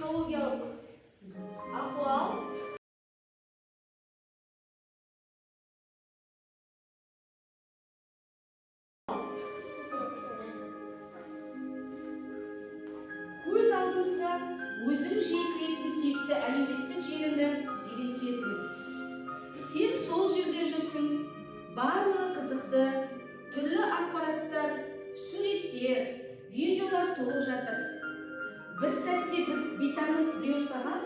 экологиялық ахуал көз алдыңызға өзің жиі кіретін сүйікті әлеуметтік желіні елестетіңіз. Сен сол жерде жүрсің, барлығы қызықты, түрлі ақпараттар, суреттер, видеолар толып жатыр. Bir сәтте бір бейтаныс біреу саған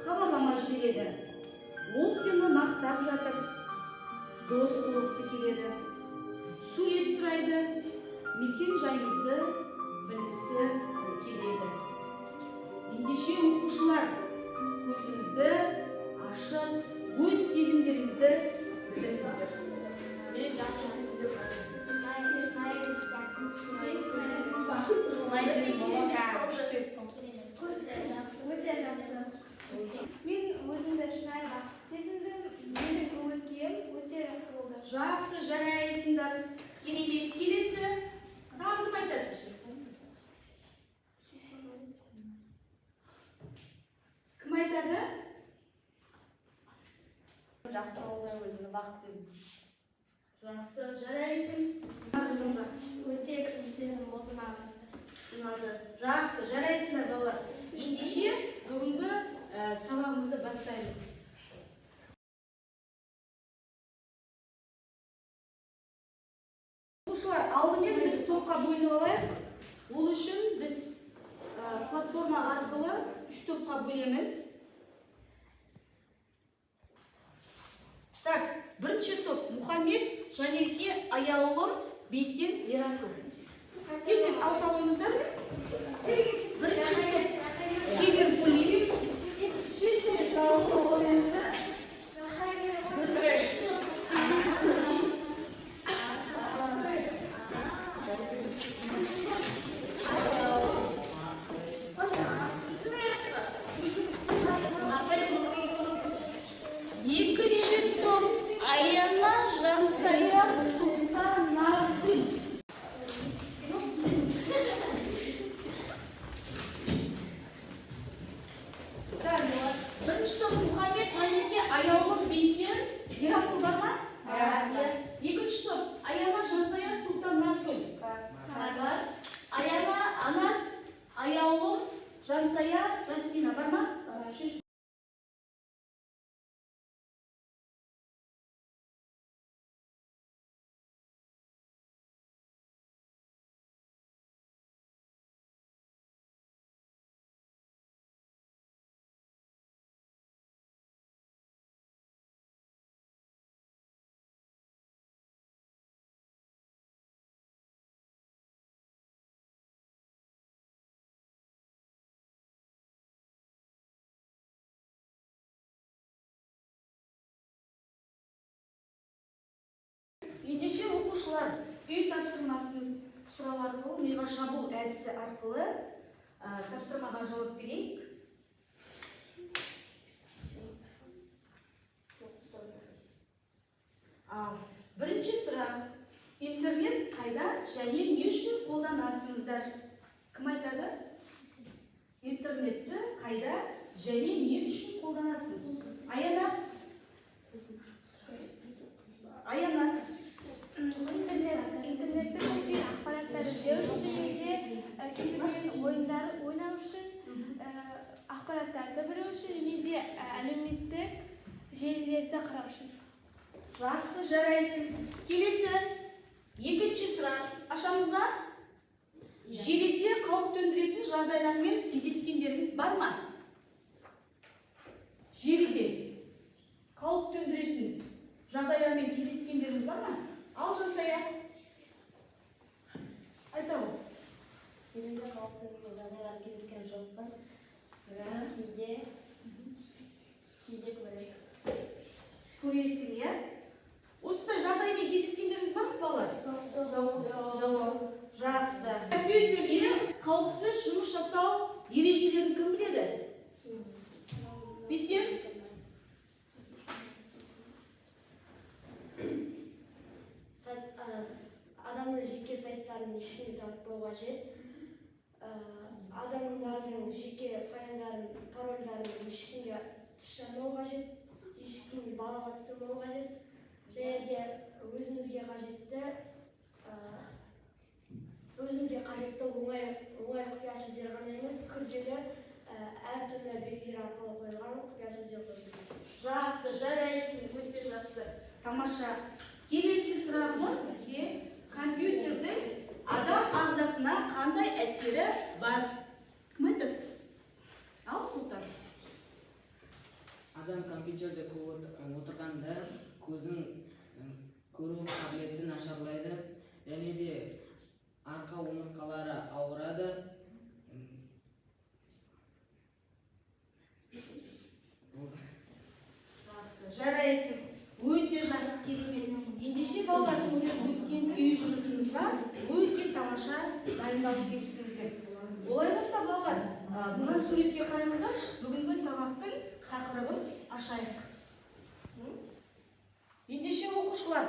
хабарлама жібереді. Ол сені мақтап жатыр, дос болғысы келеді, сурет сұрайды, мекен жайыңызды білгісі келеді. Ендеше оқушылар, көзіңізді ашып, өз сезімдеріңізді білдіріңіздер. Мен өзімді шынайы бақыт сезіндім, менің көңіл-күйім өте жақсы болды. Жақсы, жарайсыңдар. Керемет. Келесі тағы кім айтады? Кім айтады? Жақсы болды, өзімді бақыт сезіндім. Жақсы, жарайсың. Қызым жақсы. Өте күшті сезім болды маған. Ұнады. Жақсы, жарайсыңдар балалар. Ендеше бүгінгі сабағымызды бастаймыз. Оқушылар, алдымен біз топқа бөлініп алайық. Ол үшін біз платформа арқылы 3 топқа бөлемін. Так, бірінші топ Мұхаммед, Жанерке, Аяулым, Бейсен, Ерасыл. Тез ауса ойыңыздар. Бірінші топ Кемер Гүлим. Тез ауса ойыңыздар. Екінші топ Аяна, Жансая, Султан, Назгүл. Бірінші топ Мұхаммед, Жанерке, Аяулым, Бейсен, Ерасыл бар ма? Екінші топ Аяна, Жансая, Султан, Назгүл. Бар. Аяна, Анат, Аяулым, Жансая, Жасмина бар ма? Ендеше оқушылар үй тапсырмасын сұрау арқылы, миға шабуыл әдісі арқылы тапсырмаға жауап берейік. Бірінші сұрақ. Интернет қайда және не үшін қолданасыңыздар? Кім айтады? Интернетті қайда және не үшін қолданасыз? Аяна? Аяна? Интернетті көптеген ақпараттар іздеу үшін және де ойындар ойнау үшін, ақпараттарды білу үшін және де әлеуметтік желілерді қарау үшін. Жақсы, жарайсың. Келесі екінші сұрақ. Ашамыз ба? Желіде қауіп төндіретін жағдайлармен кездескендеріңіз бар ма? Желіде қауіп төндіретін жағдайлармен кездескендеріңіз бар ма? Ал Жансая. Айта ғой. Желіде қауіп төндіретін жағдайлар кездескен жоқпын. Кейде көресің, иә? Осындай жағдаймен кездескендеріңіз бар ма, балалар? Жоқ. Жақсы. Компьютерде қауіпсіз жұмыс жасау ережелерін кім біледі? Бейсен? Адамның жеке сайттарын ешкімге таратпау қажет. адамдардың жеке файлдарын, парольдарын ешкімге тышламау қажет, ешкімге балағаттамау қажет, және де өзімізге қажетті оңай құпия сөздер ғана емес, күрделі әртүрлі белгілер арқылы қойылған құпия сөздер қойылған. Жақсы, жарайсың, өте жақсы. Тамаша. Келесі сұрағымыз бізге компьютердің адам ағзасына қандай әсері бар? Кім айтады? Ал, Сұлтан. Адам компьютерде отырғанда көздің көру қабілеті нашарлайды, және де арқа омыртқалары ауырады. Жарайсың, өте жақсы, керемет. Ендеше балалар, сендер өткен үй жұмысымызға өте тамаша дайындалып кетсіңіздер. Олай болса балалар, мына суретке қараңыздаршы, бүгінгі сабақтың тақырыбын ашайық. Ендеше оқушылар,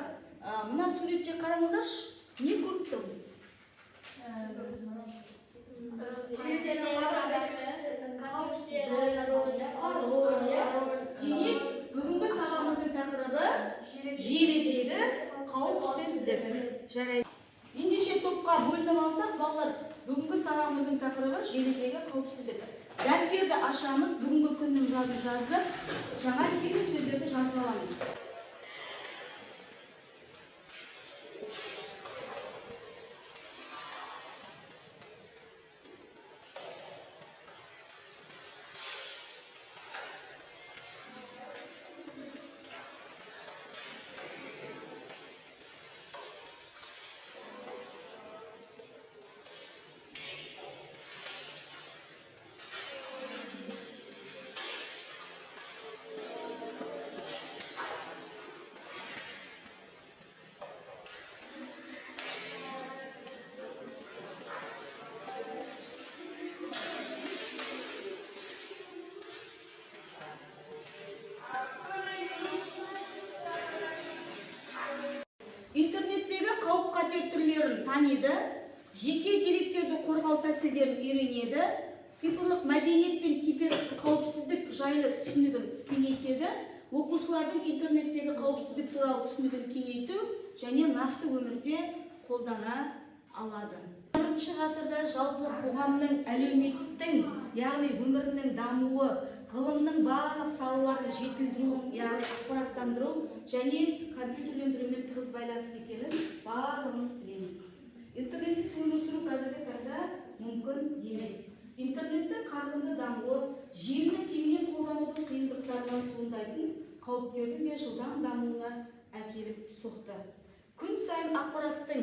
мына суретке қараңыздаршы, не көріп тұрмыз? Демек, бүгінгі сабағымыздың тақырыбы желідегі қауіпсіздік. Жарайды. Ендеше топқа бөлініп алсақ, балалар, бүгінгі сабағымыздың тақырыбы желідегі қауіпсіздік. Дәптерді ашамыз, бүгінгі күннің жадын жазып, жаңа термин сөздерді жазып аламыз. Интернеттегі қауіп-қатер түрлерін таниды, жеке деректерді қорғау тәсілдерін үйренеді, цифрлық мәдениет пен кибер қауіпсіздік жайлы түсінігін кеңейтеді, оқушылардың интернеттегі қауіпсіздік туралы түсінігін кеңейту және нақты өмірде қолдана алады. 20 ғасырда жалпы қоғамның әлеуметтің, яғни өмірінің дамуы, ғылымның барлық салаларын жетілдіру, яғни ақпараттандыру және компьютерлендірумен тығыз байланысты екенін барлығымыз білеміз. Интернетсіз өмір сүру қазіргі таңда мүмкін емес. Интернеттің қарқынды дамуы желіні кеңінен қолданудың қиындықтарынан туындайтын қауіптердің де жылдам дамуына әкеліп соқты. Күн сайын ақпараттың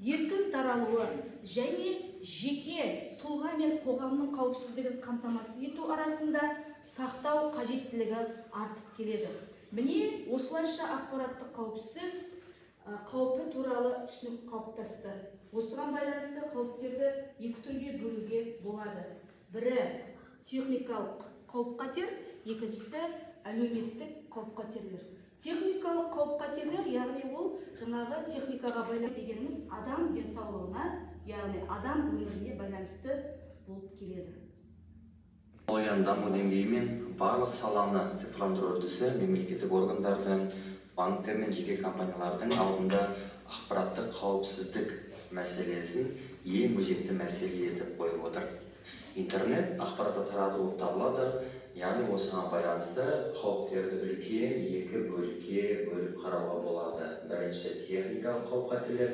еркін таралуы және жеке тұлға мен қоғамның қауіпсіздігін қамтамасыз ету арасында сақтау қажеттілігі артып келеді. Міне, осылайша ақпараттық қауіпі туралы түсінік қалыптасты. Осыған байланысты қауіптерді екі түрге бөлуге болады. Бірі техникалық қауіп-қатер, екіншісі әлеуметтік қауіп-қатерлер. Техникалық қауіп-қатерлер, яғни ол жаңағы техникаға байланысты дегеніміз адам денсаулығына, яғни адам өміріне байланысты болып келеді. Технологияның даму деңгейі мен барлық саланы цифрландыру үрдісі мемлекеттік органдардың, банктер мен жеке компаниялардың алдында ақпараттық қауіпсіздік мәселесін ең өзекті мәселе етіп қойып отыр. Интернет ақпаратты тарату болып табылады, яғни осыған байланысты қауіптерді үлкен екі бөлікке бөліп қарауға болады. Бірінші техникалық қауіп-қатерлер,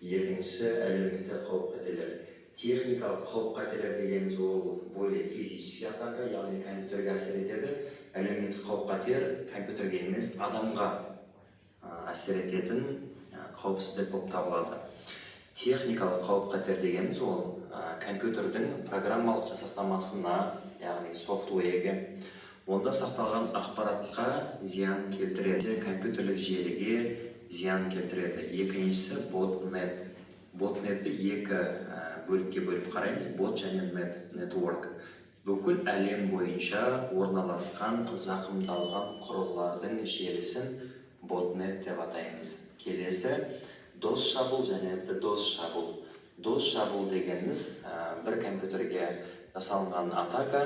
екіншісі әлеуметтік қауіп-қатерлер. Техникалық қауіп-қатерлер дегеніміз ол более физический атака, яғни компьютерге әсер етеді. Әлеуметтік қауіп-қатер компьютерге емес, адамға әсер ететін қауіпсіздік болып табылады. Техникалық қауіп-қатер дегеніміз ол компьютердің программалық жасақтамасына, яғни софтуерге, онда сақталған ақпаратқа зиян келтіреді, компьютерлік желіге зиян келтіреді. Екіншісі ботнет. Ботнетті екі бөлікке бөліп қараймыз, бот және нетворк. Бүкіл әлем бойынша орналасқан зақымдалған құрылғылардың желісін ботнет деп атаймыз. Келесі дос шабуыл және дос шабуыл. Дос шабуыл дегеніміз бір компьютерге жасалынған атака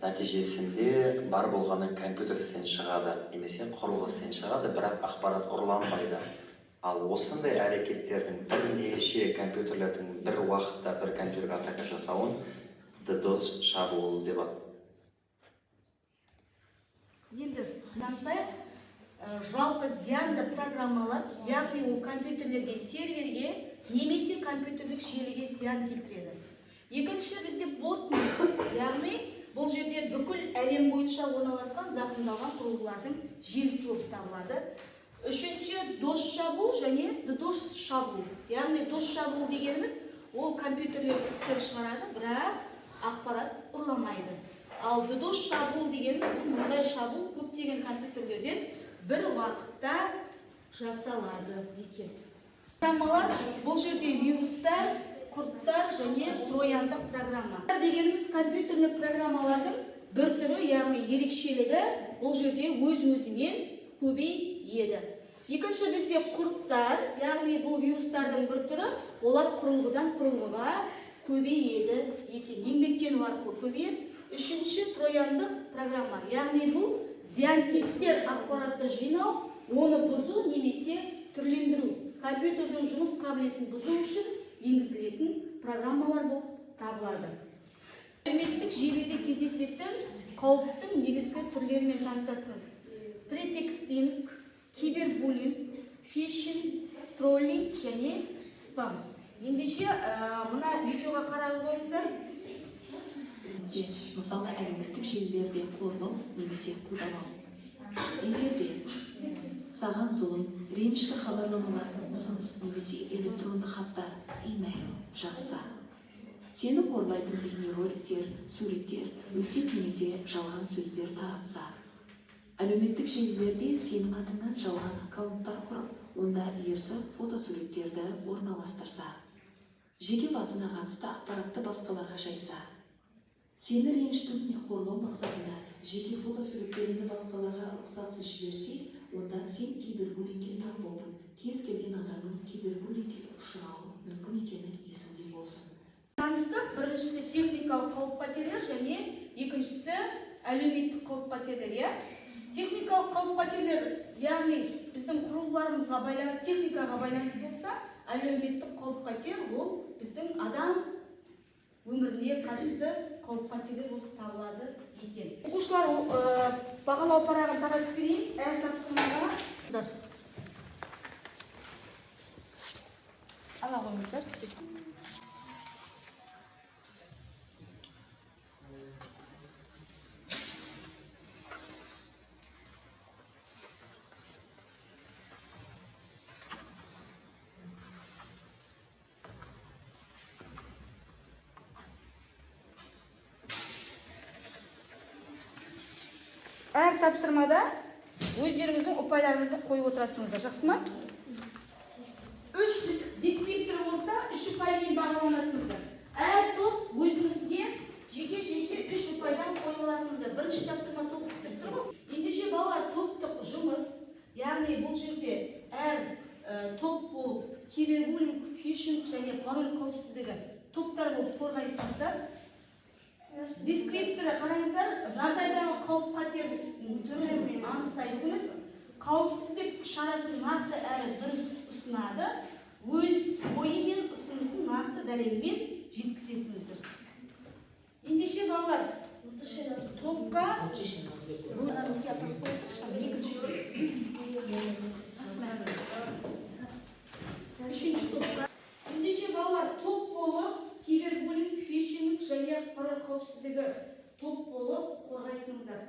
нәтижесінде бар болғаны компьютер істен шығады, немесе құрылғы істен шығады, бірақ ақпарат ұрланбайды. Ал осындай әрекеттердің бірнеше компьютерлердің бір уақытта бір компьютерге атака жасауын DDoS шабуыл деп атайды. Енді насайық, жалпы зиянды программалар, яғни ол компьютерлерге, серверге, немесе компьютерлік желіге зиян келтіреді. Екінші бізде ботнет, яғни бұл жерде бүкіл әлем бойынша орналасқан зақымдалған құрылғылардың желісі болып табылады. Үшінші DOS шабуыл және DDoS шабуыл. Яғни DOS шабуыл дегеніміз ол компьютерлер істер шығарады, бірақ ақпарат ұрламайды. Ал DDoS шабуыл дегеніміз мұндай шабуыл көптеген компьютерлерден бір уақытта жасалады екен. Программалар бұл жерде вирустар, құрттар және трояндық программа. Дегеніміз компьютерлік программалардың бір түрі, яғни ерекшелігі бұл жерде өз-өзінен көбейеді. Екінші бізде құрттар, яғни бұл вирустардың бір түрі, олар құрылғыдан құрылғыға көбейеді екен, еңбектену арқылы көбейеді. Үшінші трояндық программа, яғни бұл зиянкестер ақпаратты жинау, оны бұзу немесе түрлендіру, компьютердің жұмыс қабілетін бұзу үшін енгізілетін программалар болып табылады. Әлеуметтік желіде кездесетін қауіптің негізгі түрлерімен танысасыңыз. Претекстинг, кибербуллинг, фишинг, троллинг және спам. Ендеше мына видеоға қарап қойыңыздар. Мысалы, әлеуметтік желілерде қорлау немесе қудалау. Егерде саған зұлым, ренішті хабарламалар, сыныс немесе электронды хаттар, имейл жазса, сені қорлайтын бейнероликтер, суреттер, өсиет немесе жалған сөздер таратса, әлеуметтік желілерде сенің атыңнан жалған аккаунттар құрып, онда ерсі фотосуреттерді орналастырса, жеке басына қатысты ақпаратты басқаларға жайса, сені ренжітуіне қорлау мақсатында жеке фотосуреттеріңді басқаларға рұқсатсыз жіберсе, онда сен кибербуллингке тап болдың. Кез келген адамның кибербуллингке ұшырауы мүмкін екені есіңде болсын. Таныстық, біріншісі техникалық қауіп-қатерлер және екіншісі әлеуметтік қауіп-қатерлер. Техникалық қауіп-қатерлер, яғни біздің құрылғыларымызға байланысты, техникаға байланысты болса, әлеуметтік қауіп-қатер ол біздің адам өміріне қатысты қауіп-қатерлер болып табылады екен. Оқушылар бағалау парағын таратып берейін, әр тапсырмаға ала қойыңыздар. Әр тапсырмада өздеріңіздің ұпайларыңызды қойып отырасыңыздар, жақсы ма? 3 дискриптор болса, 3 ұпаймен бағаланасыңыздар. Әр топ өзіңізге жеке-жеке 3 ұпайдан қойып аласыңыздар. Бірінші тапсырма топ бітіріп тұр ғой. Ендеше балалар топтық жұмыс, яғни бұл жерде әр топ болып, кибербуллинг, фишинг және пароль қауіпсіздігі топтар болып қорғайсыңыздар. Дискрипторы қараңыздар, жағдайдағы қауіп-қатер түрін анықтайсыңыз. Қауіпсіздік шарасын нақты әрі дұрыс ұсынады. Өз ойы мен ұсынысын нақты дәлелмен жеткізесіңіздер. Ендеше балалар, топқа үшінші топқа. Ендеше балалар, топ болып кибербуллинг, фишинг және пароль қауіпсіздігі топ болып қорғайсыңыздар.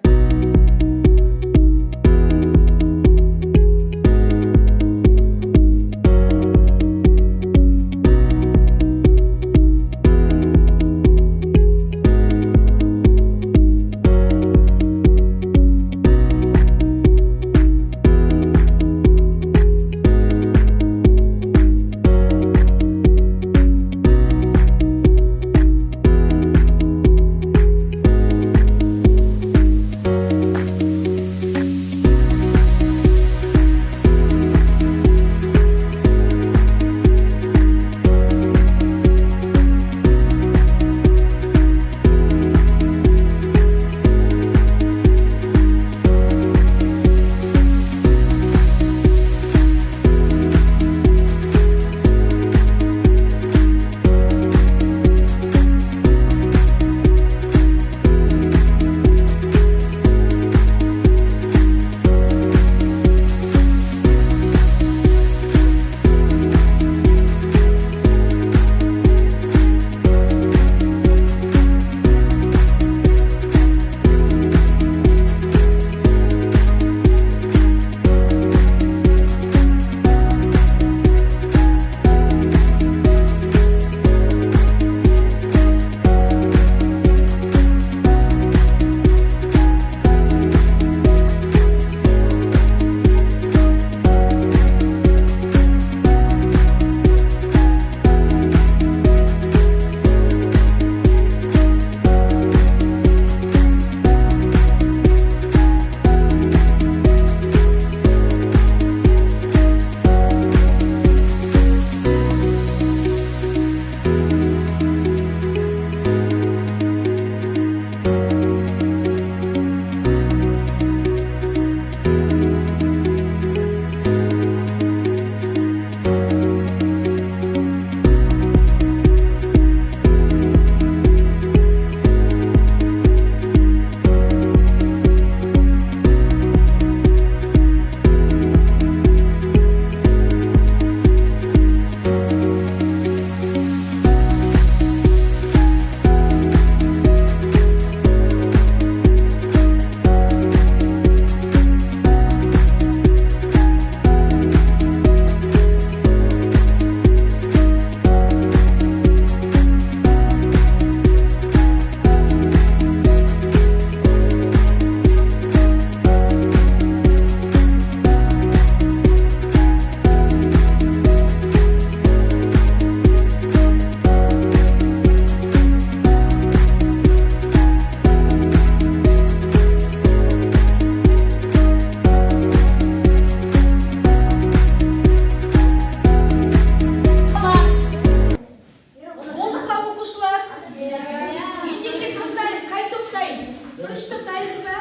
3 топ дайынбыз ба?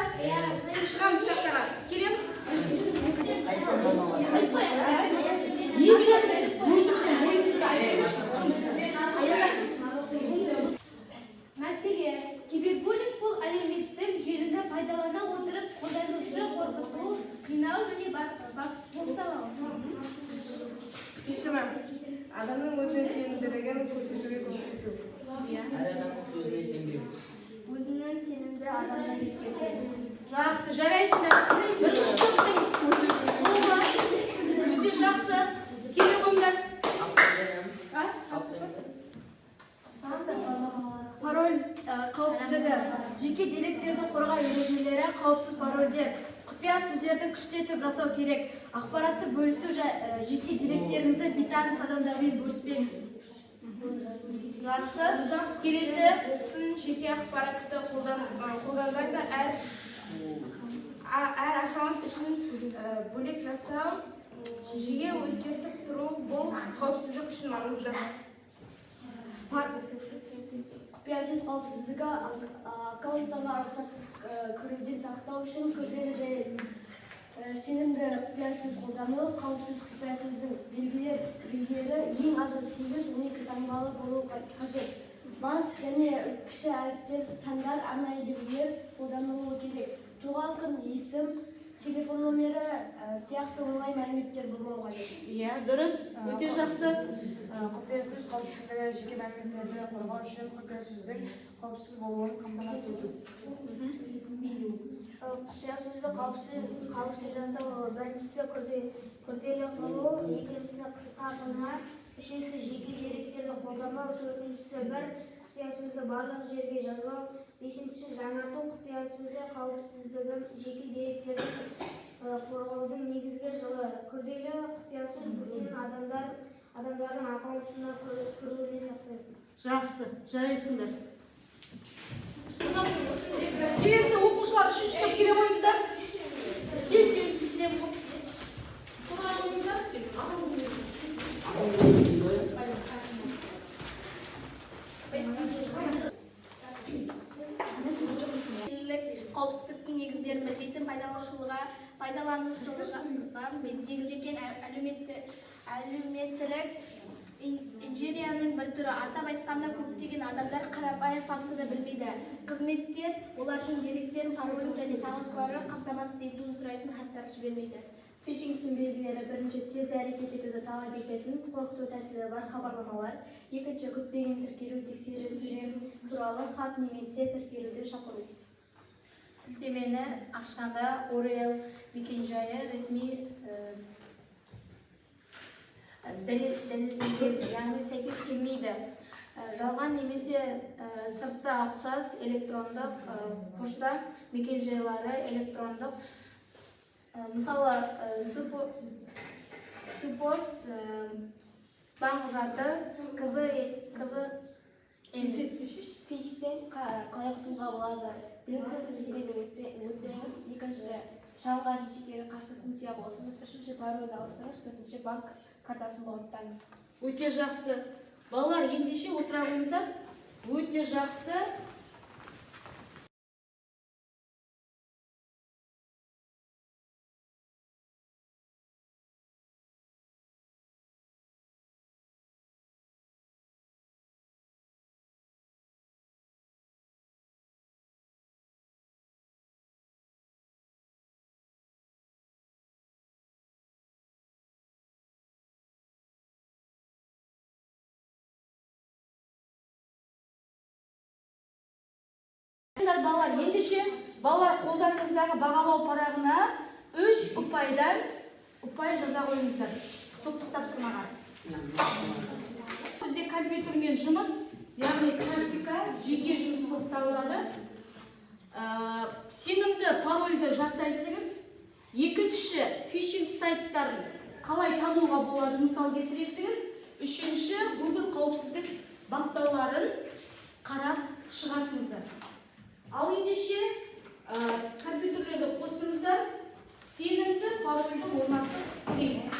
Шығамыз тақтаға. Келеміз. Не білеміз? Мәселе, кибербуллинг бұл әлеуметтік желіні пайдалана отырып қолданушы қорқыту, қинау және бопсалау. Шешімі, адамның өзіне сенімділігін көрсетуге көмектесу. әр адамның сөзіне сенбеу. Өзінің сенімді адамдар ескерту. Жақсы, жарайсыңдар. Бірінші топтың қолы. Өте жақсы. Келе қойыңдар. Пароль қауіпсіздігі. Жеке деректерді қорғау ережелері қауіпсіз парольдер. Құпия сөздерді күштетіп жасау керек. Ақпаратты бөлісу жеке деректеріңізді бейтаныс адамдармен бөліспеңіз. Жақсы. Келесі. Жеке ақпаратты қолданғанда әр аккаунт үшін бөлек жасау, жиі өзгертіп тұру бұл қауіпсіздік үшін маңызды. Құпия сөз қауіпсіздігі аккаунттарға рұқсатсыз кіруден сақтау үшін күрделі және сенімді құпия сөз қолдану. Қауіпсіз құпия сөздің белгілері ең азы 8-12 таңбалы болуы қажет. Бас және кіші әріптер сандар арнайы белгілер қолданылуы керек. Туған күн, есім, телефон номері сияқты оңай мәліметтер болмауы қажет. Иә, дұрыс. Өте жақсы. Құпия сөз қауіпсіздігі жеке мәліметтерді қорғау үшін құпия сөздің қауіпсіз болуын қамтамасыз ету. Құпия сөзді қауіпсіз жасау, біріншісі күрделі қылу, екіншісі қысқа қылма, үшіншісі жеке деректерді қолданбау, төртіншісі бір құпия сөзді барлық жерге жазбау, бесіншісі жаңарту. Құпия сөзі қауіпсіздігін жеке деректерді қорғаудың негізгі жолы. Күрделі құпия сөз бүтін адамдардың аккаунтына кіруіне сақтайды. Жақсы. Жарайсыңдар. Келесі оқушылар 3-ші топ келе қойыңыздар. Тез. Тұра қойыңыздар. Қауіпсіздіктің негіздерін білмейтін пайдаланушыларға негізделген әлеуметтік инженерияның бір түрі. Атап айтқанда, көптеген адамдар қарапайым фактіні білмейді. Қызметтер олардың деректерін, паролін және тағысқалары қамтамасыз етуін сұрайтын хаттар жібермейді. Фишингтің белгілері: бірінші, тез әрекет етуді талап ететін қорқыту тәсілі бар хабарламалар. Екінші, күтпеген тіркелу, тексеру туралы хат немесе тіркелуді шақыру. Сілтемені ашқанда URL мекенжайы ресми дәлелденген, яғни сәйкес келмейді. Жалған немесе сыртта ұқсас электрондық пошта мекенжайлары электрондық. Мысалы, support банк құжаты фишингтен қалай құтылуға болады? Бірінші, сілтемені өтпеңіз. Екінші, жалған фишингтерге қарсы функция болсыңыз. Үшінші, парольді ауыстырыңыз. Төртінші, банк картасын бағыттаңыз. Өте жақсы. Балалар, ендеше отыра қойыңыздар. Өте жақсы. Балалар, ендеше балалар қолдарыңыздағы бағалау парағына 3 ұпайдан ұпай жаза қойыңыздар. Топтық тапсырмаға. Бізде компьютермен жұмыс, яғни практика, жеке жұмыс болып табылады. Сенімді парольді жасайсыңыз. Екінші, фишинг сайттарын қалай тануға болады, мысал келтіресіңіз. Үшінші, Google қауіпсіздік баптауларын қарап шығасыңыздар. Ал ендеше компьютерлерді қосыңыздар, сенімді парольді орнатып көрейік.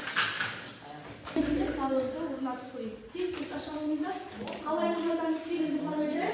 Сенімді парольді орнатып көрейік. Тез аша алыңыздар. Қалай орнатамыз сенімді парольді?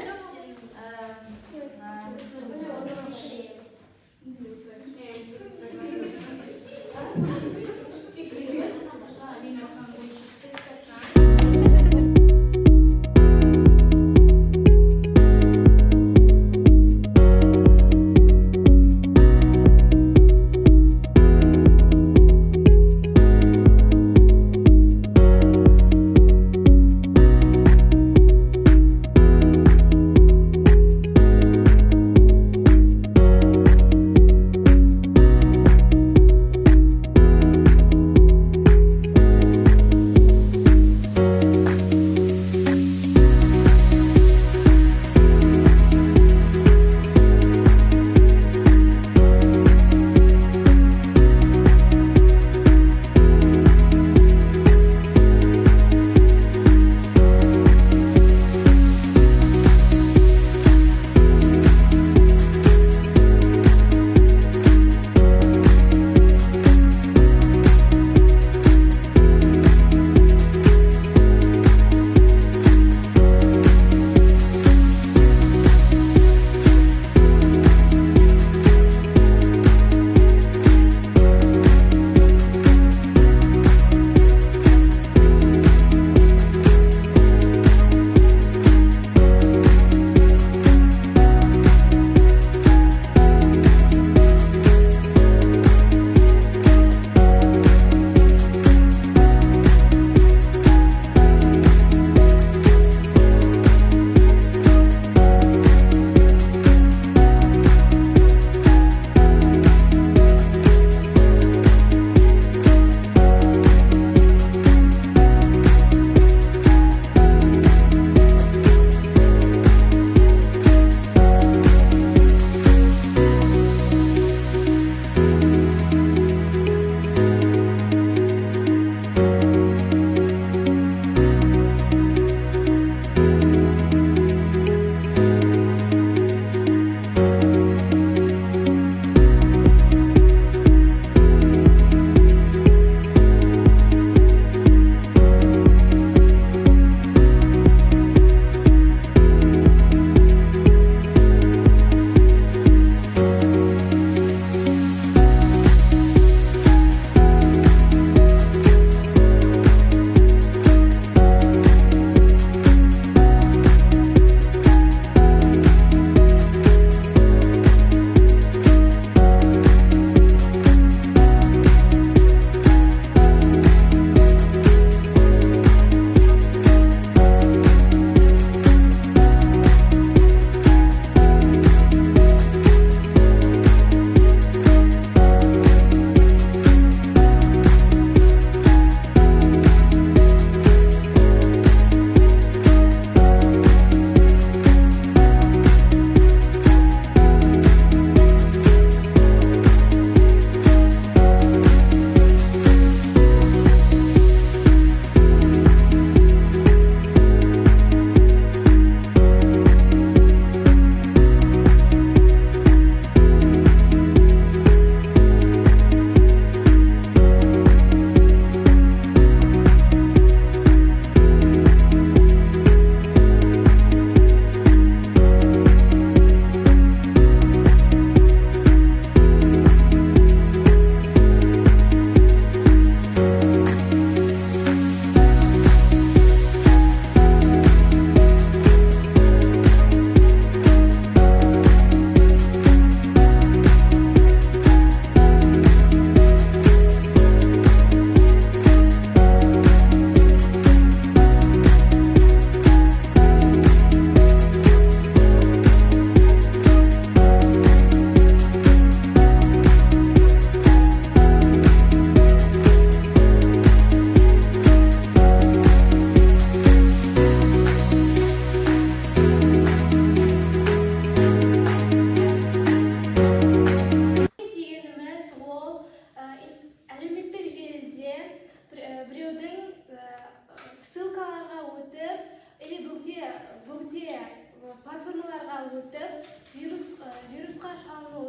вирусқа шалыну,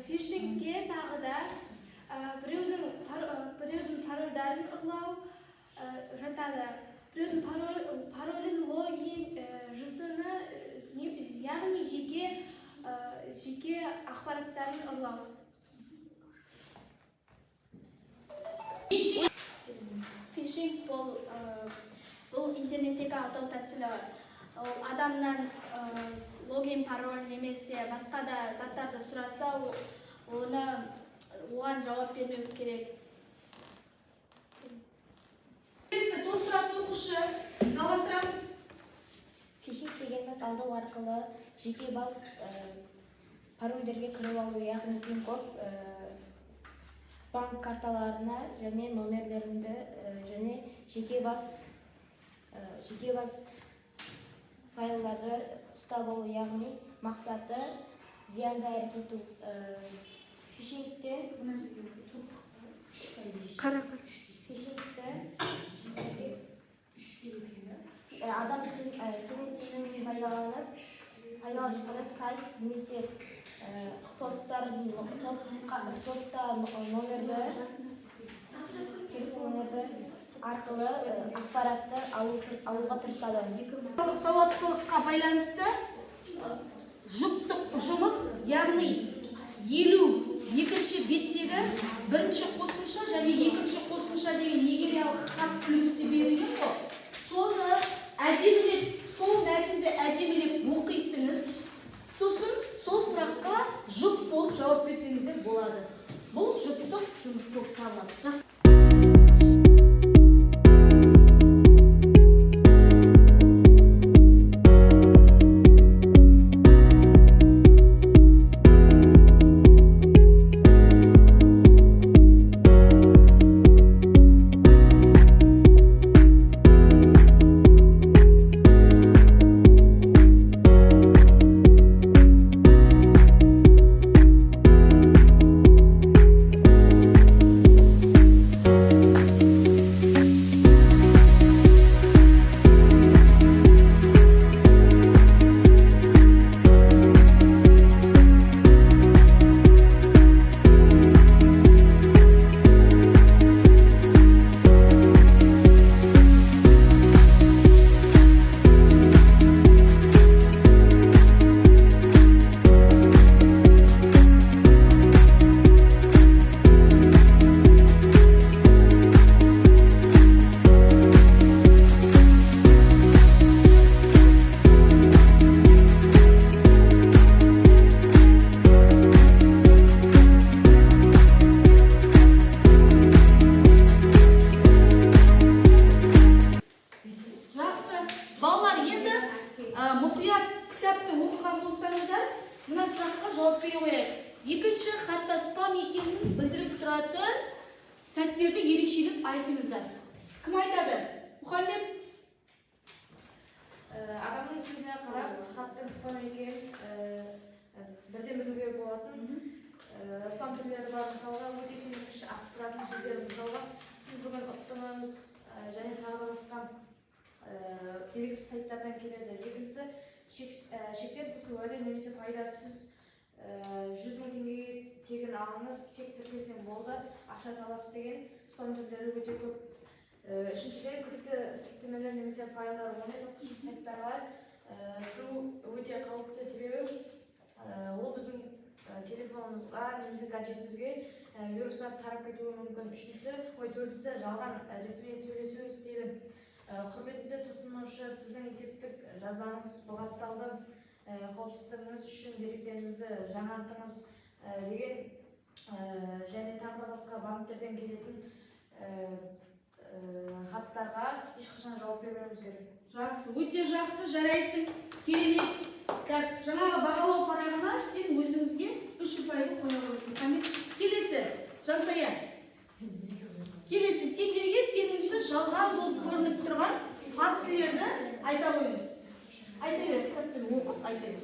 фишингке тағы да біреудің парольдарын ұрлау жатады. Біреудің паролін логин жасыны, яғни жеке ақпараттарын ұрлау. Фишинг бұл интернеттегі алдау тәсілі. Ол адамнан логин, пароль немесе басқа да заттарды сұраса, оған жауап бермеу керек. Сол сұрақты оқушы, жалғастырамыз. Фишинг дегеніміз алдау арқылы жеке бас парольдерге кіріп алу, яғни пин-код, банк карталарына және номерлерінде және жеке бас файлдарды ұстап алу, яғни мақсаты зиянды әрекет ету. Фишингте адам сенің пайдаланып жатқан сайт немесе топта номерді, телефон номерді арқылы ақпаратты алуға тырысады. Сауаттылыққа байланысты жұптық жұмыс, яғни 52-ші беттегі бірінші қосымша және екінші қосымша деген нигериялық хат үлгісі берілген ғой. Соны әдемілеп, сол мәтінді әдемілеп оқисыңыз. Сосын сол сұраққа жұп болып жауап берсеңіздер болады. Бұл жұптық жұмыс болып табылады. Мұқият кітапты оқыған болсаңыздар, мына сұраққа жауап бере қояйық. Екінші хатта спам екенін білдіріп тұратын сәттерді ерекшелеп айтыңыздар. Кім айтады? Мұхаммед? Адамның сөзіне қарап, хаттың спам екенін бірден білуге болатын. Спам түрлері бар, мысалға, өте сенімді асықтыратын сөздер, мысалға, сіз бүгін ұттыңыз және тағы басқа белгісіз сайттардан келеді. Екіншісі, шектен тыс уәде немесе пайдасыз 100 мың теңгеге тегін алыңыз, тек тіркелсең болды, ақша табасыз деген спам түрлері өте көп. Үшіншіден, күдікті сілтемелер немесе файлдар ондай сайттарға кіру өте қауіпті, себебі ол біздің телефонымызға немесе гаджетімізге вирустар тарап кетуі мүмкін. Төртіншісі, жалған ресми сөйлесу істейді. Құрметті тұтынушы, сіздің есептік жазбаңыз бұғатталды, қауіпсіздігіңіз үшін деректеріңізді жаңартыңыз деген және тағы да басқа банктерден келетін хаттарға ешқашан жауап бермеуіміз керек. Жақсы, өте жақсы, жарайсың, керемет. Жаңағы бағалау парағына сен өзіңізге 3 ұпайды қоя қойсың. Келесі, Жансая. Келесі, сендерге сенімсіз жалған болып көрініп тұрған фактілерді айта қойыңыз. Айта бер, кітаппен оқып айта бер.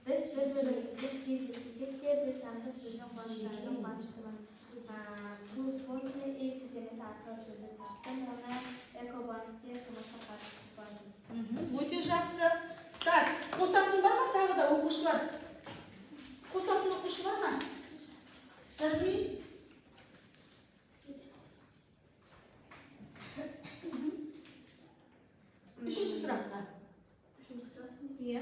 Біз бір-бірімізге кездеспесек те, біз таныс сіздің қуаныштымын. После сілтемесі арқылы сізді таптым, оны Экобанкте қыматқа қатысып бардым. Өте жақсы. Так, қосатын бар ма тағы да оқушылар? Қосатын оқушы бар ма? Жазмин? Үшінші сұраққа. Үшінші сұрасын? Иә.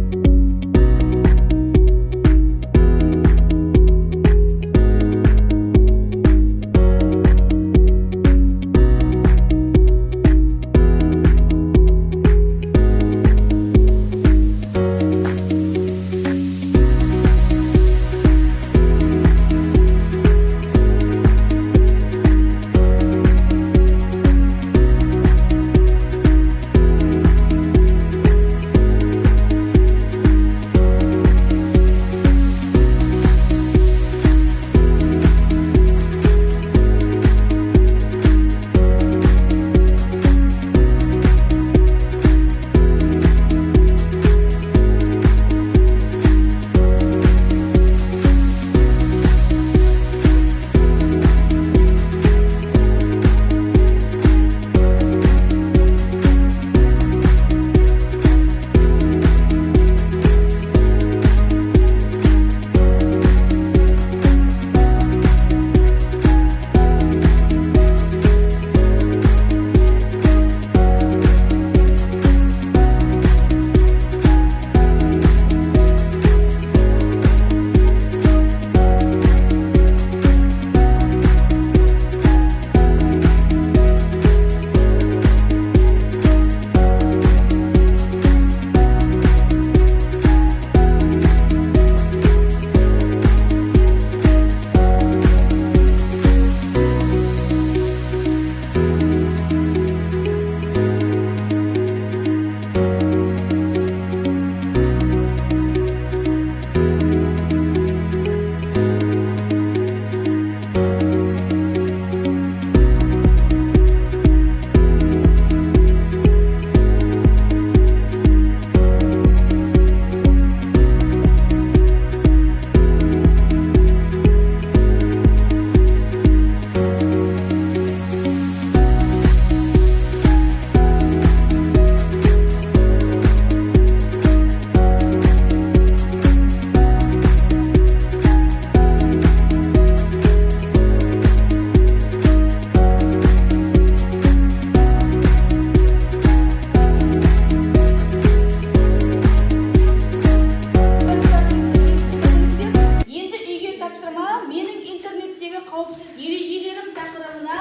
қауіпсіз ережелерім тақырыбына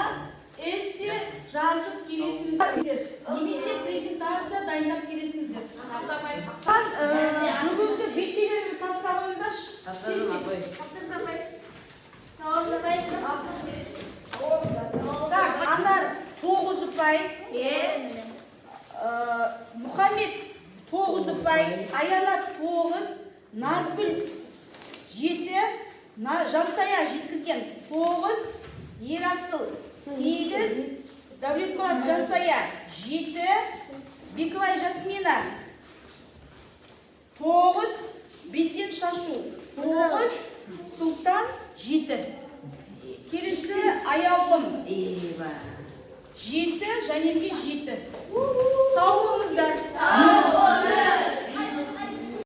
эссе жазып келесіңдер немесе презентация дайындап келесіңдер. Бүгінгі бетшелеріңді тапсыра қойыңдаршы. Так, Анар 9 ұпай, Мұхаммед 9 ұпай, Аянат 9, Назгүл 7, Жансая жеткізген 9, Ерасыл 8, Давлетмұрат Жансая 7, Бекбай Жасмина 9, Бесен Шашу 9, Султан 7. Келесі Аяулым 7, Жанерге 7. Сау болыңыздар.